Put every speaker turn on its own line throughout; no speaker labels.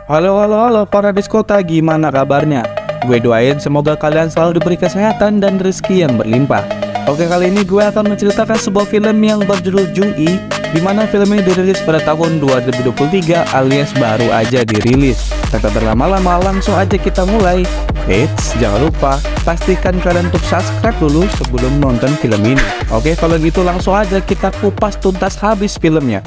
Halo para diskota, gimana kabarnya? Gue doain semoga kalian selalu diberi kesehatan dan rezeki yang berlimpah. Oke, kali ini gue akan menceritakan sebuah film yang berjudul Jung-i, di mana film ini dirilis pada tahun 2023 alias baru aja dirilis. Tanpa berlama-lama, langsung aja kita mulai. Eits, jangan lupa pastikan kalian untuk subscribe dulu sebelum nonton film ini. Oke, kalau gitu langsung aja kita kupas tuntas habis filmnya.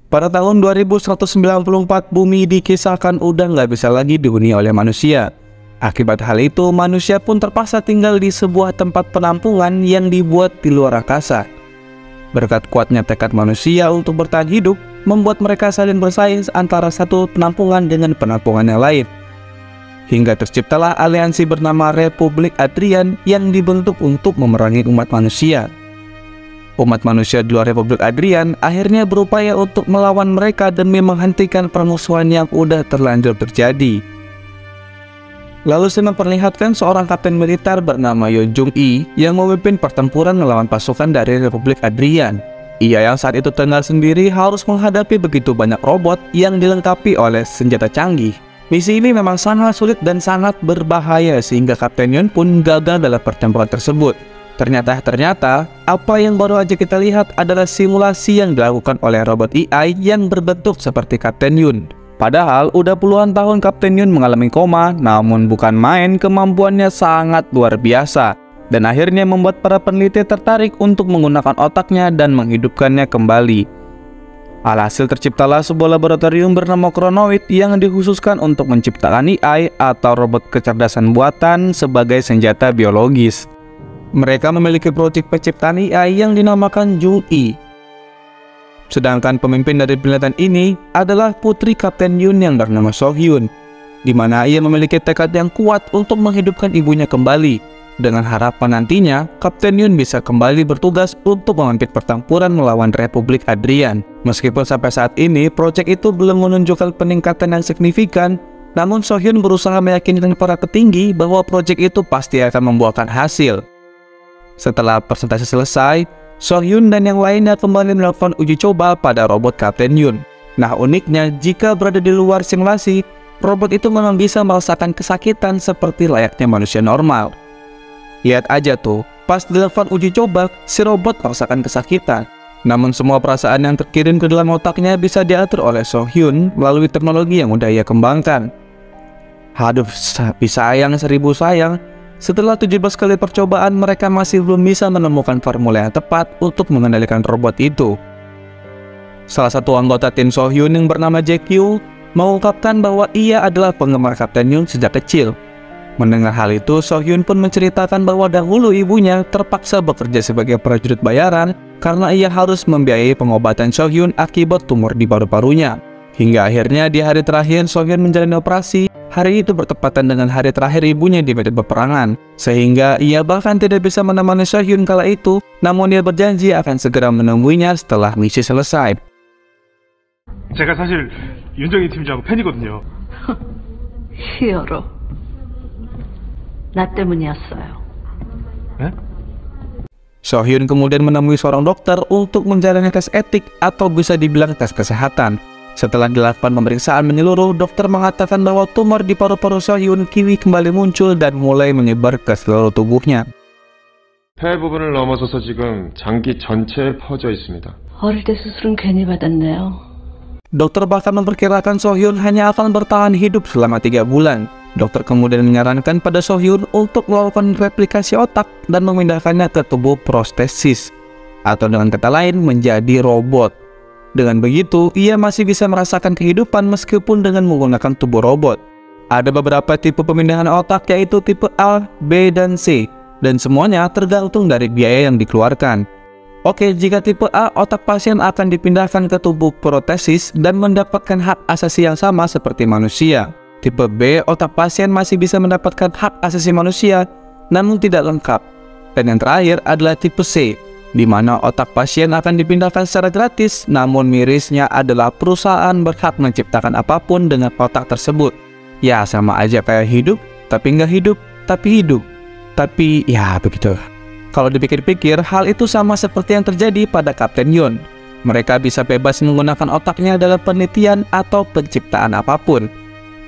Pada tahun 2194, bumi dikisahkan udah nggak bisa lagi dihuni oleh manusia. Akibat hal itu, manusia pun terpaksa tinggal di sebuah tempat penampungan yang dibuat di luar angkasa. Berkat kuatnya tekad manusia untuk bertahan hidup, membuat mereka saling bersaing antara satu penampungan dengan penampungan yang lain. Hingga terciptalah aliansi bernama Republik Adrian yang dibentuk untuk memerangi umat manusia. Umat manusia di luar Republik Adrian akhirnya berupaya untuk melawan mereka demi menghentikan permusuhan yang udah terlanjur terjadi. Lalu saya memperlihatkan seorang kapten militer bernama Yo Jung-i yang memimpin pertempuran melawan pasukan dari Republik Adrian. Ia yang saat itu tinggal sendiri harus menghadapi begitu banyak robot yang dilengkapi oleh senjata canggih. Misi ini memang sangat sulit dan sangat berbahaya sehingga Kapten Yun pun gagal dalam pertempuran tersebut. Ternyata apa yang baru aja kita lihat adalah simulasi yang dilakukan oleh robot AI yang berbentuk seperti Kapten Yun. Padahal udah puluhan tahun Kapten Yun mengalami koma, namun bukan main, kemampuannya sangat luar biasa. Dan akhirnya membuat para peneliti tertarik untuk menggunakan otaknya dan menghidupkannya kembali. Alhasil terciptalah sebuah laboratorium bernama Kronoid yang dikhususkan untuk menciptakan AI atau robot kecerdasan buatan sebagai senjata biologis. Mereka memiliki proyek penciptaan AI yang dinamakan Jung-i. Sedangkan pemimpin dari penelitian ini adalah putri Kapten Yun yang bernama So-hyun, di mana ia memiliki tekad yang kuat untuk menghidupkan ibunya kembali, dengan harapan nantinya Kapten Yun bisa kembali bertugas untuk memimpin pertempuran melawan Republik Adrian. Meskipun sampai saat ini proyek itu belum menunjukkan peningkatan yang signifikan, namun So-hyun berusaha meyakinkan para petinggi bahwa proyek itu pasti akan membuahkan hasil. Setelah presentasi selesai, So-hyun dan yang lainnya kembali melakukan uji coba pada robot Kapten Yun. Nah, uniknya jika berada di luar simulasi, robot itu memang bisa merasakan kesakitan seperti layaknya manusia normal. Lihat aja tuh, pas dilakukan uji coba, si robot merasakan kesakitan. Namun semua perasaan yang terkirim ke dalam otaknya bisa diatur oleh So-hyun melalui teknologi yang udah ia kembangkan. Aduh, tapi sayang 1000 sayang. Setelah 17 kali percobaan, mereka masih belum bisa menemukan formula yang tepat untuk mengendalikan robot itu. Salah satu anggota tim So-hyun yang bernama Jae-kyu mengungkapkan bahwa ia adalah penggemar Kapten Yun sejak kecil. Mendengar hal itu, So-hyun pun menceritakan bahwa dahulu ibunya terpaksa bekerja sebagai prajurit bayaran karena ia harus membiayai pengobatan So-hyun akibat tumor di paru-parunya. Hingga akhirnya di hari terakhir So-hyun menjalani operasi. Hari itu bertepatan dengan hari terakhir ibunya di medan peperangan, sehingga ia bahkan tidak bisa menemani So-hyun kala itu, namun ia berjanji akan segera menemuinya setelah misi selesai.
제가 사실 윤정희 팀장 팬이거든요.
히어로. 나 때문이었어요.
네?
So-hyun kemudian menemui seorang dokter untuk menjalani tes etik atau bisa dibilang tes kesehatan. Setelah dilakukan pemeriksaan menyeluruh, dokter mengatakan bahwa tumor di paru-paru So-hyun kini kembali muncul dan mulai menyebar ke seluruh tubuhnya.
폐 부분을 넘어서서 지금 장기 전체에 퍼져 있습니다.
어릴 때 수술은 괜히 받았네요.
Dokter bahkan memperkirakan So-hyun hanya akan bertahan hidup selama 3 bulan. Dokter kemudian menyarankan pada So-hyun untuk melakukan replikasi otak dan memindahkannya ke tubuh prostesis, atau dengan kata lain menjadi robot. Dengan begitu, ia masih bisa merasakan kehidupan meskipun dengan menggunakan tubuh robot. Ada beberapa tipe pemindahan otak, yaitu tipe A, B, dan C, dan semuanya tergantung dari biaya yang dikeluarkan. Oke, jika tipe A, otak pasien akan dipindahkan ke tubuh protesis dan mendapatkan hak asasi yang sama seperti manusia. Tipe B, otak pasien masih bisa mendapatkan hak asasi manusia, namun tidak lengkap. Dan yang terakhir adalah tipe C, di mana otak pasien akan dipindahkan secara gratis, namun mirisnya adalah perusahaan berhak menciptakan apapun dengan otak tersebut. Ya, sama aja kayak hidup, tapi nggak hidup, tapi hidup. Tapi, ya begitu. Kalau dipikir-pikir, hal itu sama seperti yang terjadi pada Kapten Yun. Mereka bisa bebas menggunakan otaknya dalam penelitian atau penciptaan apapun.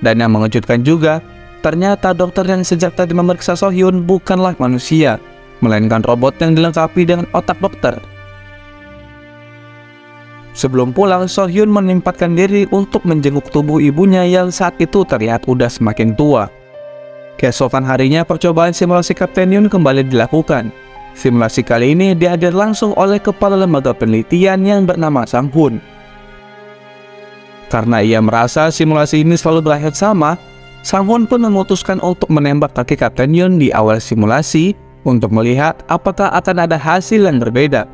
Dan yang mengejutkan juga, ternyata dokter yang sejak tadi memeriksa Sohyun bukanlah manusia, melainkan robot yang dilengkapi dengan otak dokter. Sebelum pulang, Sohyun menyempatkan diri untuk menjenguk tubuh ibunya yang saat itu terlihat udah semakin tua. Keesokan harinya, percobaan simulasi Kapten Yoon kembali dilakukan. Simulasi kali ini dihadir langsung oleh kepala lembaga penelitian yang bernama Sang Hun. Karena ia merasa simulasi ini selalu berakhir sama, Sang Hun pun memutuskan untuk menembak kaki Kapten Yoon di awal simulasi untuk melihat apakah akan ada hasil yang berbeda.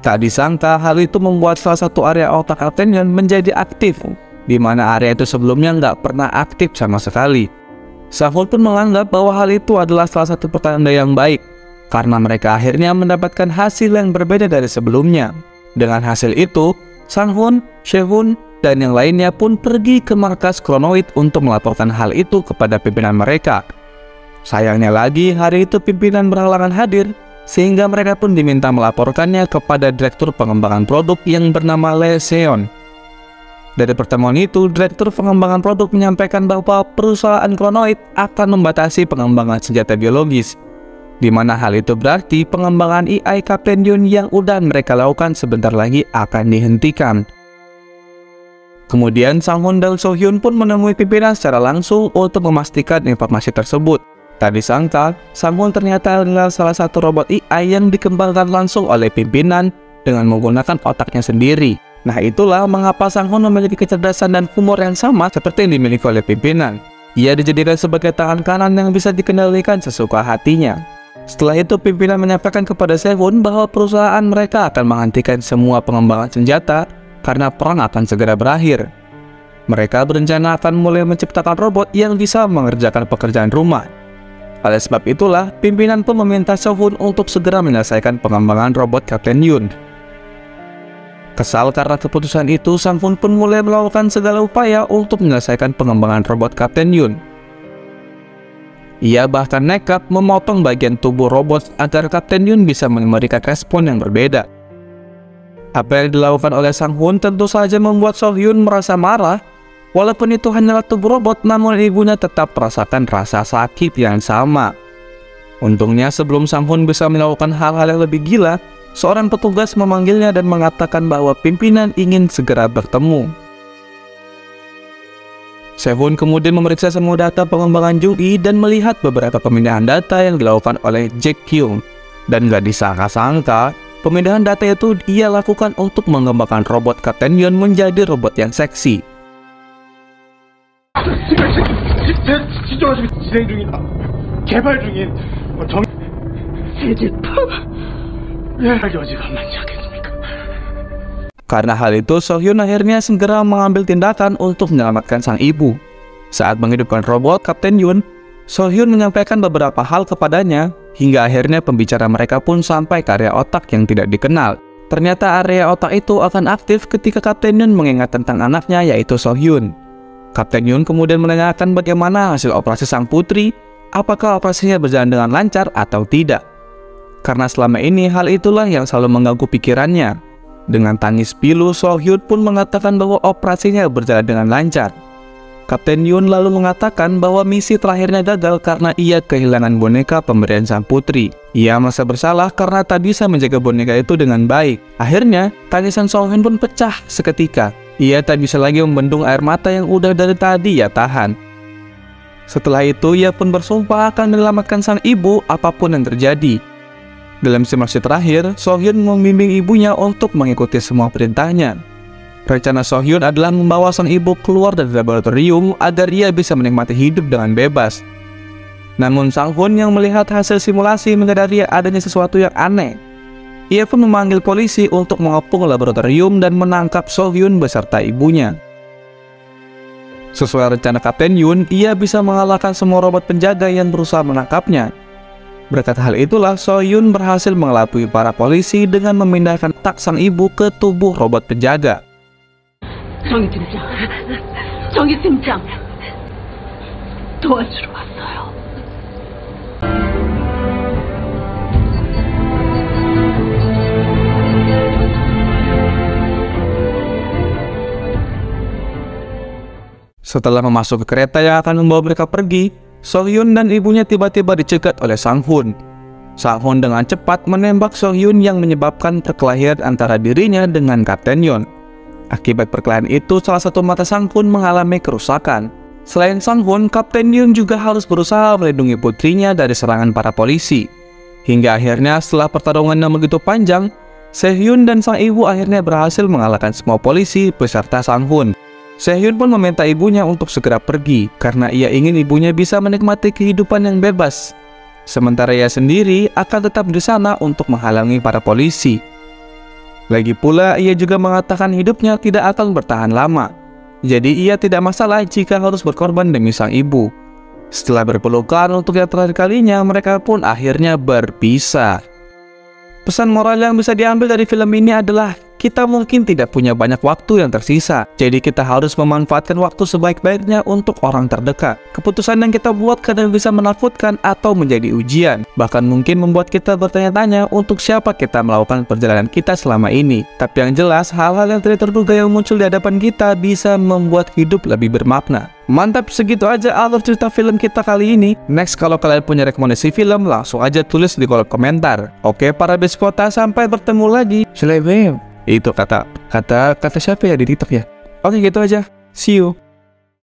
Tak disangka hal itu membuat salah satu area otak Kapten Yoon menjadi aktif, di mana area itu sebelumnya nggak pernah aktif sama sekali. Sang Hun pun menganggap bahwa hal itu adalah salah satu pertanda yang baik, karena mereka akhirnya mendapatkan hasil yang berbeda dari sebelumnya. Dengan hasil itu, Sang Hun, Sehun, dan yang lainnya pun pergi ke markas Kronoid untuk melaporkan hal itu kepada pimpinan mereka. Sayangnya lagi, hari itu pimpinan berhalangan hadir, sehingga mereka pun diminta melaporkannya kepada Direktur Pengembangan Produk yang bernama Lee Seon. Dari pertemuan itu, Direktur Pengembangan Produk menyampaikan bahwa perusahaan Kronoid akan membatasi pengembangan senjata biologis, di mana hal itu berarti pengembangan AI Kapten Yoon yang udah mereka lakukan sebentar lagi akan dihentikan. Kemudian Sang Hun dan Sohyun pun menemui pimpinan secara langsung untuk memastikan informasi tersebut. Tak disangka, Sang Hun ternyata adalah salah satu robot AI yang dikembangkan langsung oleh pimpinan dengan menggunakan otaknya sendiri. Nah, itulah mengapa Sang Hun memiliki kecerdasan dan humor yang sama seperti yang dimiliki oleh pimpinan. Ia dijadikan sebagai tangan kanan yang bisa dikendalikan sesuka hatinya. Setelah itu, pimpinan menyampaikan kepada Sehun bahwa perusahaan mereka akan menghentikan semua pengembangan senjata karena perang akan segera berakhir. Mereka berencana akan mulai menciptakan robot yang bisa mengerjakan pekerjaan rumah. Oleh sebab itulah, pimpinan pun meminta Sehun untuk segera menyelesaikan pengembangan robot Kapten Yoon. Kesal karena keputusan itu, Sang Hun pun mulai melakukan segala upaya untuk menyelesaikan pengembangan robot Kapten Yoon. Ia bahkan nekat memotong bagian tubuh robot agar Kapten Yoon bisa memberikan respon yang berbeda. Apa yang dilakukan oleh Sang Hun tentu saja membuat Sohyun merasa marah. Walaupun itu hanyalah tubuh robot, namun ibunya tetap merasakan rasa sakit yang sama. Untungnya sebelum Sang Hun bisa melakukan hal-hal yang lebih gila, seorang petugas memanggilnya dan mengatakan bahwa pimpinan ingin segera bertemu. Sehun kemudian memeriksa semua data pengembangan Jung-i dan melihat beberapa pemindahan data yang dilakukan oleh Jack Kyung. Dan gak disangka-sangka, pemindahan data itu ia lakukan untuk mengembangkan robot Kapten Yoon menjadi robot yang seksi.
지금 진행 중이다. 개발 중인
새 제품?
여지가 많지 않겠습니까?
Karena hal itu, Sohyun akhirnya segera mengambil tindakan untuk menyelamatkan sang ibu. Saat menghidupkan robot Kapten Yoon, Sohyun menyampaikan beberapa hal kepadanya, hingga akhirnya pembicara mereka pun sampai ke area otak yang tidak dikenal. Ternyata area otak itu akan aktif ketika Kapten Yoon mengingat tentang anaknya, yaitu Sohyun. Kapten Yoon kemudian menanyakan bagaimana hasil operasi sang putri, apakah operasinya berjalan dengan lancar atau tidak. Karena selama ini hal itulah yang selalu mengganggu pikirannya. Dengan tangis pilu, Sohyun pun mengatakan bahwa operasinya berjalan dengan lancar. Kapten Yoon lalu mengatakan bahwa misi terakhirnya gagal karena ia kehilangan boneka pemberian sang putri. Ia merasa bersalah karena tak bisa menjaga boneka itu dengan baik. Akhirnya, tangisan Sohyun pun pecah seketika. Ia tak bisa lagi membendung air mata yang udah dari tadi ia tahan. Setelah itu, ia pun bersumpah akan menyelamatkan sang ibu apapun yang terjadi. Dalam simulasi terakhir, Sohyun membimbing ibunya untuk mengikuti semua perintahnya. Rencana Sohyun adalah membawa sang ibu keluar dari laboratorium agar ia bisa menikmati hidup dengan bebas. Namun Sang Hun yang melihat hasil simulasi menyadari adanya sesuatu yang aneh. Ia pun memanggil polisi untuk mengepung laboratorium dan menangkap Sohyun beserta ibunya. Sesuai rencana Kapten Yoon, ia bisa mengalahkan semua robot penjaga yang berusaha menangkapnya. Berkat hal itulah, Sohyun berhasil mengelabui para polisi dengan memindahkan otak sang ibu ke tubuh robot penjaga.
정희 팀장, 정희 팀장, 도와주러 왔어요.
Setelah memasuki kereta yang akan membawa mereka pergi, So-hyun dan ibunya tiba-tiba dicegat oleh Sang-hun. Sang-hun dengan cepat menembak So-hyun yang menyebabkan perkelahian antara dirinya dengan Kapten Yeon. Akibat perkelahian itu, salah satu mata Sang-hun mengalami kerusakan. Selain Sang-hun, Kapten Yeon juga harus berusaha melindungi putrinya dari serangan para polisi. Hingga akhirnya setelah pertarungan yang begitu panjang, Se-hyun dan sang ibu akhirnya berhasil mengalahkan semua polisi beserta Sang-hun. Se-hyun pun meminta ibunya untuk segera pergi karena ia ingin ibunya bisa menikmati kehidupan yang bebas. Sementara ia sendiri akan tetap di sana untuk menghalangi para polisi. Lagi pula ia juga mengatakan hidupnya tidak akan bertahan lama. Jadi ia tidak masalah jika harus berkorban demi sang ibu. Setelah berpelukan untuk yang terakhir kalinya, mereka pun akhirnya berpisah. Pesan moral yang bisa diambil dari film ini adalah kita mungkin tidak punya banyak waktu yang tersisa, jadi kita harus memanfaatkan waktu sebaik-baiknya untuk orang terdekat. Keputusan yang kita buat kadang bisa menakutkan atau menjadi ujian, bahkan mungkin membuat kita bertanya-tanya untuk siapa kita melakukan perjalanan kita selama ini. Tapi yang jelas, hal-hal yang tidak terduga yang muncul di hadapan kita bisa membuat hidup lebih bermakna. Mantap, segitu aja alur cerita film kita kali ini. Next, kalau kalian punya rekomendasi film, langsung aja tulis di kolom komentar. Oke para beskota, sampai bertemu lagi. Itu kata siapa ya di TikTok ya? Oke, gitu aja. See you.